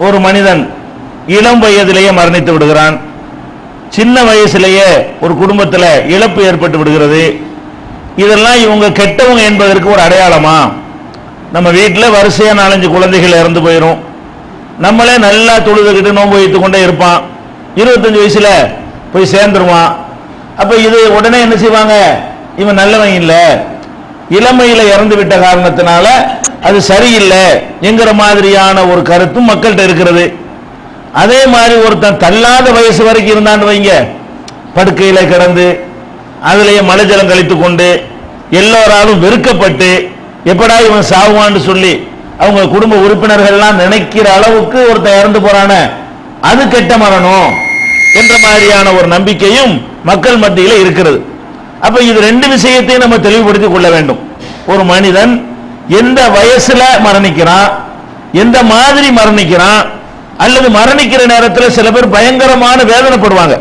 ஒரு மனிதன் இளம் வயதிலேயே மரணித்து விடுகிறான். சின்ன வயசுலேயே ஒரு குடும்பத்தில் இழப்பு ஏற்பட்டு விடுகிறது. இதெல்லாம் இவங்க கெட்டவங்க என்பதற்கு ஒரு அடையாளமா? நம்ம வீட்டில் வரிசையா 4-5 குழந்தைகள் இறந்து போயிடும். நம்மளே நல்லா தொழுதுகிட்டு நோன்பு வைத்து கொண்டே இருப்பான். 25 வயசுல போய் சேர்ந்துருவான். அப்ப இது உடனே என்ன செய்வாங்க? இவன் நல்லவன் இல்லை, இளமையில இறந்து விட்ட காரணத்தினால அது சரியில்லை என்கிற மாதிரியான ஒரு கருத்தும் மக்கள்கிட்ட இருக்கிறது. அதே மாதிரி ஒருத்தன் தள்ளாத வயசு வரைக்கும் இருந்தான்னு வைங்க, படுக்கையில கிடந்து அதிலேயே மலைஜலம் கழித்து கொண்டு எல்லோராலும் வெறுக்கப்பட்டு எப்படா இவன் சாவுவான்னு சொல்லி அவங்க குடும்ப உறுப்பினர்கள்லாம் நினைக்கிற அளவுக்கு ஒருத்தன் இறந்து போறான, அது கெட்ட மரணம் என்ற மாதிரியான ஒரு நம்பிக்கையும் மக்கள் மத்தியில் இருக்கிறது. அப்ப இது 2 விஷயத்தையும் நம்ம தெளிவுபடுத்திக் கொள்ள வேண்டும். ஒரு மனிதன் எந்த வயசுல மரணிக்கிறான், எந்த மாதிரி மரணிக்கிறான், அல்லது மரணிக்கிற நேரத்தில் சில பேர் பயங்கரமான வேதனைப்படுவாங்க.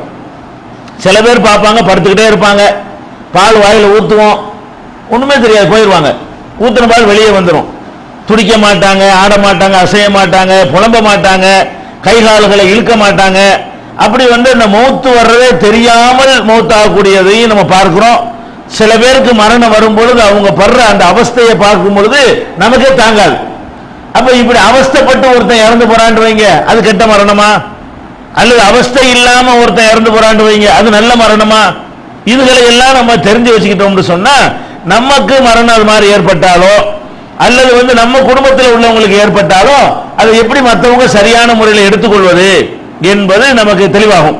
சில பேர் பார்ப்பாங்க படுத்துக்கிட்டே இருப்பாங்க, பால் வாயில ஊத்துவோம், ஒண்ணுமே தெரியாது, போயிடுவாங்க. ஊத்துன பால் வெளியே வந்துடும். துடிக்க மாட்டாங்க, ஆட மாட்டாங்க, அசைய மாட்டாங்க, புலம்ப மாட்டாங்க, கை கால்களை இழுக்க மாட்டாங்க. அப்படி இந்த மௌத்து வர்றதே தெரியாமல் மௌத்தாகக்கூடியதையும் நம்ம பார்க்கிறோம். சில பேருக்கு மரணம் வரும் பொழுது அவங்க படுற அந்த அவஸ்தையை பார்க்கும் பொழுது நமக்கே தாங்காது. அப்ப இப்படி அவஸ்தைப்பட்டு ஒருத்தன் இறந்து போறான்னு வைங்க, அது கெட்ட மரணமா? அல்லது அவஸ்தை இல்லாம ஒருத்தன் இறந்து போறான்னு வைங்க, அது நல்ல மரணமா? இதுகளை எல்லாம் நம்ம தெரிஞ்சு வச்சுக்கிட்டோம்னு சொன்னா, நமக்கு மரணம் அது மாதிரி ஏற்பட்டாலோ அல்லது நம்ம குடும்பத்தில் உள்ளவங்களுக்கு ஏற்பட்டாலோ அதை எப்படி மற்றவங்க சரியான முறையில் எடுத்துக்கொள்வது என்பது நமக்கு தெளிவாகும்.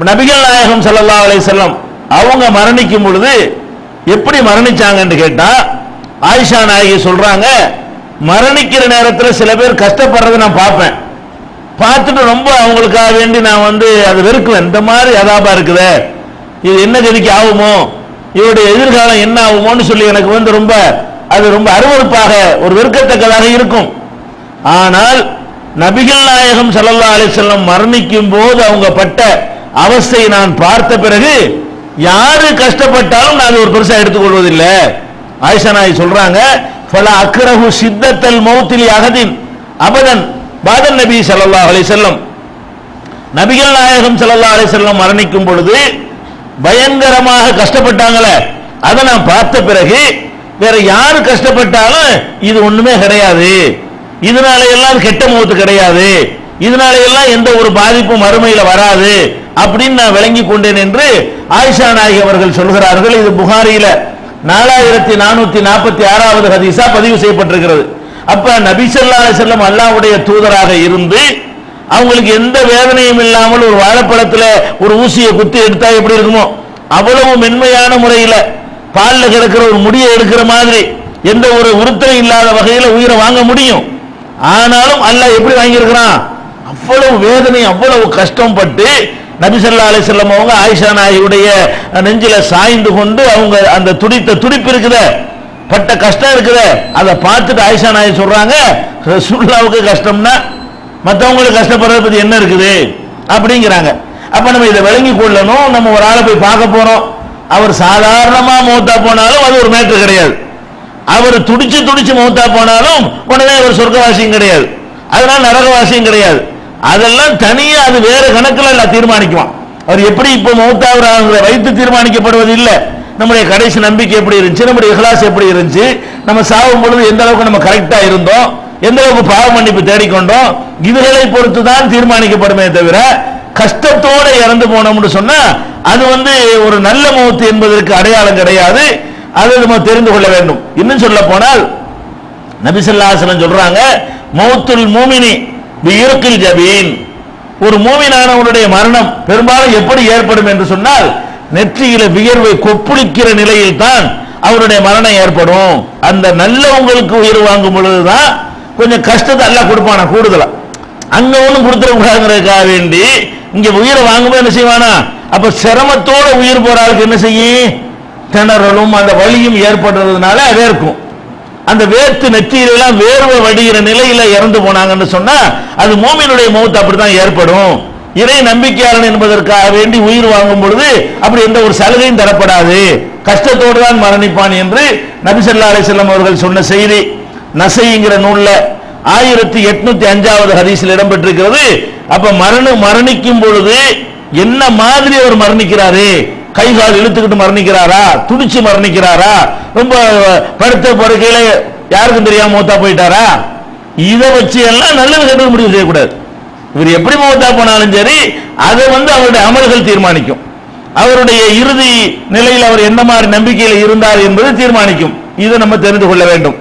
நபிகள் நாயகம் ஸல்லல்லாஹு அலைஹி வஸல்லம் அவங்க மரணிக்கும் பொழுது எப்படி மரணிச்சாங்கன்னு கேட்டா, ஆயிஷா நாயகி சொல்றாங்க, மரணிக்கிற நேரத்தில் சில பேர் கஷ்டப்படுறதை நான் பார்ப்பேன். பார்த்துட்டு ரொம்ப அவங்களுக்காக வேண்டி நான் அதை வெறுக்குவேன். இந்த மாதிரி அதாபா இருக்குதே, இது என்ன கதிக்கு ஆகுமோ, இவருடைய எதிர்காலம் என்ன ஆகுமோன்னு சொல்லி எனக்கு ரொம்ப அருவருப்பாக ஒரு வெறுக்கத்தக்கதாக இருக்கும். ஆனால் நபிகள் நாயகம் ஸல்லல்லாஹு அலைஹி வஸல்லம் மரணிக்கும் போது அவங்க பட்ட அவஸ்தையை நான் பார்த்த பிறகு யாரு கஷ்டப்பட்டாலும் நான் ஒரு பெருசா எடுத்துக்கொள்வதில்லை. ஆயிஷா நாயகி சொல்றாங்க, ஃபலா அக்ரஹு ஷித்தத்தல் மௌத்தில் அஹதின் அபதன் பாதன் நபி ஸல்லல்லாஹு அலைஹி வஸல்லம். நபிகள் நாயகம் ஸல்லல்லாஹு அலைஹி வஸல்லம் மரணிக்கும் பொழுது பயங்கரமாக கஷ்டப்பட்டாங்களே, அதை நான் பார்த்த பிறகு வேற யாரு கஷ்டப்பட்டாலும் இது ஒண்ணுமே கிடையாது, இதனால எல்லாம் கெட்ட மௌத்து கிடையாது, இதனால எல்லாம் எந்த ஒரு பாதிப்பும் மறுமையில வராது அப்படின்னு நான் விளங்கி கொண்டேன் என்று ஆயிஷா நாயகி அவர்கள் சொல்கிறார்கள். இது புகாரியில 4446வது ஹதீஸா பதிவு செய்யப்பட்டிருக்கிறது. அப்ப நபி ஸல்லல்லாஹு அலைஹி வஸல்லம் அல்லாஹ்வுடைய தூதராக இருந்து அவங்களுக்கு எந்த வேதனையும் இல்லாமல் ஒரு வாழைப்பழத்துல ஒரு ஊசியை குத்தி எடுத்தா எப்படி இருக்குமோ அவ்வளவு மென்மையான முறையில பால்ல கிடக்கிற ஒரு முடியை எடுக்கிற மாதிரி எந்த ஒரு உறுத்தலும் இல்லாத வகையில உயிரை வாங்க முடியும். ஆனாலும் அல்லாஹ் எப்படி வாங்கியிருக்கிறான்? அவ்வளவு வேதனை, அவ்வளவு கஷ்டம் பட்டு நபி ஸல்லல்லாஹு அலைஹி வஸல்லம் அவங்க ஆயிஷா நாயகியுடைய நெஞ்சில சாய்ந்து கொண்டு அவங்க அந்த துடிப்பு இருக்குதே, பட்ட கஷ்டம் இருக்குதே, அதை பார்த்துட்டு ஆயிஷா நாயகி சொல்றாங்க, ரசூலுல்லாஹ்வுக்கு கஷ்டம்னா மற்றவங்களுக்கு கஷ்டப்படுறத பத்தி என்ன இருக்குது அப்படிங்கிறாங்க. அப்ப நம்ம இதை விளங்கி கொள்ளணும். நம்ம ஒரு ஆளை போய் பார்க்க போறோம், அவர் சாதாரணமா மௌத்தா போனாலும் அது ஒரு மேட்டர் கிடையாது. அவர் துடிச்சு மௌத்தா போனாலும் உடனே அவர் சொர்க்கவாசியும் கிடையாது, அதனால நரகவாசியும் கிடையாது. அதெல்லாம் தனியா அது வேற கணக்குல எல்லாம் தீர்மானிக்குவான். அவர் எப்படி இப்ப மௌத்தாவராங்கிற வைத்து தீர்மானிக்கப்படுவது இல்லை. நம்முடைய கடைசி நம்பிக்கை எப்படி இருந்துச்சு, நம்முடைய இஹ்லாஸ் எப்படி இருந்துச்சு, நம்ம சாகும் பொழுது எந்த அளவுக்கு நம்ம கரெக்டா இருந்தோம், எந்த அளவுக்கு பாவ மன்னிப்பு தேடிக்கொண்டோம், இதுகளை பொறுத்து தான் தீர்மானிக்கப்படுமே தவிர கஷ்டத்தோட இறந்து போனோம்னு சொன்னா அது ஒரு நல்ல மௌத்து என்பதற்கு அடையாளம் கிடையாது. அதை நம்ம தெரிந்து கொள்ள வேண்டும். இன்னும் சொல்ல போனால் நபி ஸல்லல்லாஹு அலைஹி வஸல்லம் சொல்றாங்க, மௌத்துல் மூமினி பிஇர்கில் ஜபீன், ஒரு மூமினானவனுடைய மரணம் பெரும்பாலும் எப்படி ஏற்படும் என்று சொன்னால் நெற்றியில வியர்வை கொப்புளிக்கிற நிலையில் தான் அவருடைய மரணம் ஏற்படும். அந்த நல்லவங்களுக்கு உயிர் வாங்கும் பொழுதுதான் கொஞ்சம் கஷ்டத்தை எல்லாம் கொடுப்பானா கூடுதலா, அங்க ஒண்ணும் கொடுத்துட கூடாதுங்கிறதுக்காக வேண்டி இங்க உயிரை வாங்கும்போது என்ன செய்வானா, அப்ப சிரமத்தோட உயிர் போற ஆளுக்கு என்ன செய்யும், திணறலும் அந்த வலியும் ஏற்படுறதுனால வேர்க்கும். அந்த வேர்த்து நெற்றியிலாம் வேர்வை வடிகிற நிலையில இறந்து போனாங்கன்னு சொன்னா அது மூமினுடைய மௌத் அப்படித்தான் ஏற்படும். இறை நம்பிக்கையாளன் என்பதற்காக வேண்டி உயிர் வாங்கும் பொழுது அப்படி எந்த ஒரு சலுகையும் தரப்படாது, கஷ்டத்தோடு தான் மரணிப்பான் என்று நபி ஸல்லல்லாஹு அலைஹி வஸல்லம் அவர்கள் சொன்ன செய்தி நசைங்கிற நூல்ல 1805வது ஹதீஸில் இடம்பெற்றிருக்கிறது. அப்ப மரணிக்கும் பொழுது என்ன மாதிரி அவர் மரணிக்கிறாரு? கை கால் இழுத்துக்கிட்டு மரணிக்கிறாரா, துடிச்சு மரணிக்கிறாரா, ரொம்ப படுத்த படுக்கையில யாருக்கும் தெரியாம மௌத்தா போயிட்டாரா? இதை வச்சு எல்லாம் நல்லது கெட்டது முடிவு செய்யக்கூடாது. இவர் எப்படி மௌத்தா போனாலும் சரி, அதை அவருடைய அமல்கள் தீர்மானிக்கும். அவருடைய இறுதி நிலையில் அவர் என்ன மாதிரி நம்பிக்கையில் இருந்தார் என்பது தீர்மானிக்கும். இதை நம்ம தெரிந்து கொள்ள வேண்டும்.